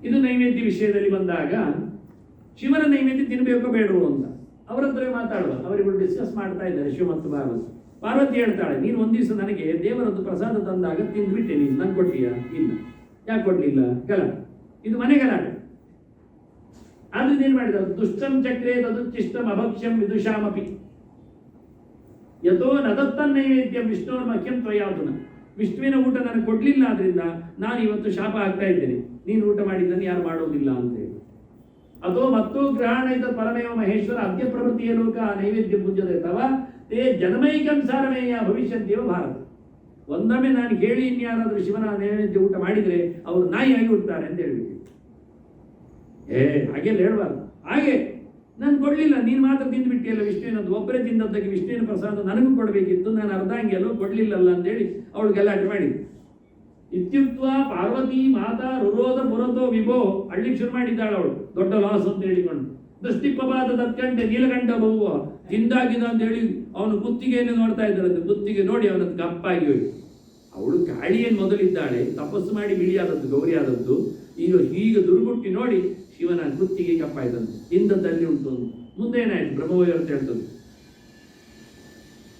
ಇದು ನೈವೇದ್ಯ ವಿಷಯದಲ್ಲಿ ಬಂದಾಗ ಶಿವನ ನೈವೇದ್ಯ ತಿನ್ನಬೇಕೋ ಬೇಡವೋ ಅಂತ ಅವರ ಹತ್ರ ಮಾತಾಡುವ, ಅವರಿಬ್ಬರು ಡಿಸ್ಕಸ್ ಮಾಡ್ತಾ ಇದ್ದಾರೆ ಶಿವ ಮತ್ತು ಪಾರ್ವತಿ. ಪಾರ್ವತಿ ಹೇಳ್ತಾಳೆ, ನೀನು ಒಂದು ದಿವಸ ನನಗೆ ದೇವರದ್ದು ಪ್ರಸಾದ ತಂದಾಗ ತಿಂದ್ಬಿಟ್ಟೆ, ನೀನು ನಂಗೆ ಕೊಟ್ಟಿಯಾ? ಇಲ್ಲ. ಯಾಕೆ ಕೊಡ್ಲಿಲ್ಲ? ಗಲಾಟೆ, ಇದು ಮನೆ ಗಲಾಟೆ. ಆದ್ರೆ ಏನ್ ಮಾಡಿದ, ದುಷ್ಟಂ ಚಕ್ರೇ ತದುಚ್ಚಿಷ್ಟಂ ಅಭಕ್ಷ್ಯಂ ವಿದುಷಾಮಪಿ ಯಥೋ ನದತ್ತನ್ನೈವೇದ್ಯಂ ವಿಷ್ಣುರ ಮಖ್ಯಂ ತ್ವಯಾತುನ. ವಿಷ್ಣುವಿನ ಊಟ ನನಗೆ ಕೊಡ್ಲಿಲ್ಲ, ಆದ್ರಿಂದ ನಾನು ಇವತ್ತು ಶಾಪ ಆಗ್ತಾ ಇದ್ದೇನೆ, ನೀನು ಊಟ ಮಾಡಿದ್ದನ್ನು ಯಾರು ಮಾಡೋದಿಲ್ಲ ಅಂತ ಹೇಳಿ. ಅಥೋ ಮತ್ತು ಗ್ರಹಣ ಇದ್ದ ಪರಮೇವ ಮಹೇಶ್ವರ ಅದ್ಯ ಪ್ರವೃತ್ತಿಯ ಲೋಕ ನೈವೇದ್ಯ ಪೂಜ್ಯತೆ ತವ ತೇ ಜನಮೈಕಂ ಸಾರಮೇಯ ಭವಿಷ್ಯಂತ್ಯವ ಭಾರತ. ಒಂದೊಮ್ಮೆ ನಾನು ಕೇಳಿ ಇನ್ಯಾರಾದ್ರೂ ಶಿವನ ನೈವೇದ್ಯ ಊಟ ಮಾಡಿದ್ರೆ ಅವರು ನಾಯಿಯಾಗಿ ಹುಡ್ತಾರೆ ಅಂತ ಹೇಳ್ಬಿಟ್ಟು. ಹಾಗೆಲ್ಲ ಹೇಳ್ಬಾರ್ದು. ಹಾಗೆ ನಾನು ಕೊಡ್ಲಿಲ್ಲ, ನೀನು ಮಾತ್ರ ತಿಂದುಬಿಟ್ಟಿಯಲ್ಲ ವಿಷ್ಣುವಿನದ್ದು, ಒಬ್ಬರೇ ತಿಂದದ್ದಕ್ಕೆ ವಿಷ್ಣುವಿನ ಪ್ರಸಾದ ನನಗೂ ಕೊಡಬೇಕಿತ್ತು, ನಾನು ಅರ್ಧಾಂಗಿಯಲ್ಲೋ ಕೊಡ್ಲಿಲ್ಲಲ್ಲ ಅಂತೇಳಿ ಅವಳು ಗಲಾಟೆ ಮಾಡಿದ್ದು. ಇತ್ಯುಕ್ತ ಪಾರ್ವತಿ ಮಾತಾ ರುರೋಧ ಪುರತೋ ವಿಭೋ, ಅಳ್ಳಿಗೆ ಶುರು ಮಾಡಿದ್ದಾಳೆ ಅವಳು, ದೊಡ್ಡ ಲಾಸ್ ಅಂತ ಹೇಳಿಕೊಂಡು. ದೃಷ್ಟಿಪ್ಪಪಾದ ತತ್ಕಂಟೆ ನೀಲಕಂಠ ಬಹುವ ತಿಂದಾಗಿದ ಅಂತ ಹೇಳಿ ಅವನು ಕುತ್ತಿಗೆಯನ್ನು ನೋಡ್ತಾ ಇದ್ದಾರಂತೆ. ಕುತ್ತಿಗೆ ನೋಡಿ ಅವನದ್ದು ಕಪ್ಪಾಗಿ ಹೋಯ್ತು. ಅವಳು ಕಾಳಿಯೇನು ಮೊದಲಿದ್ದಾಳೆ, ತಪಸ್ಸು ಮಾಡಿ ಬಿಳಿಯಾದದ್ದು ಗೌರಿ ಆದದ್ದು, ಈಗ ದುರ್ಗುಟ್ಟಿ ನೋಡಿ ಶಿವನ ಕುತ್ತಿಗೆ ಕಪ್ಪಾಯ್ತಂತೆ, ತಿಂದದ್ದಲ್ಲಿ ಉಂಟು. ಮುಂದೆ ಏನಾಯ್ತು, ಬ್ರಹ್ಮವೈ ಅಂತ ಹೇಳ್ತದೆ,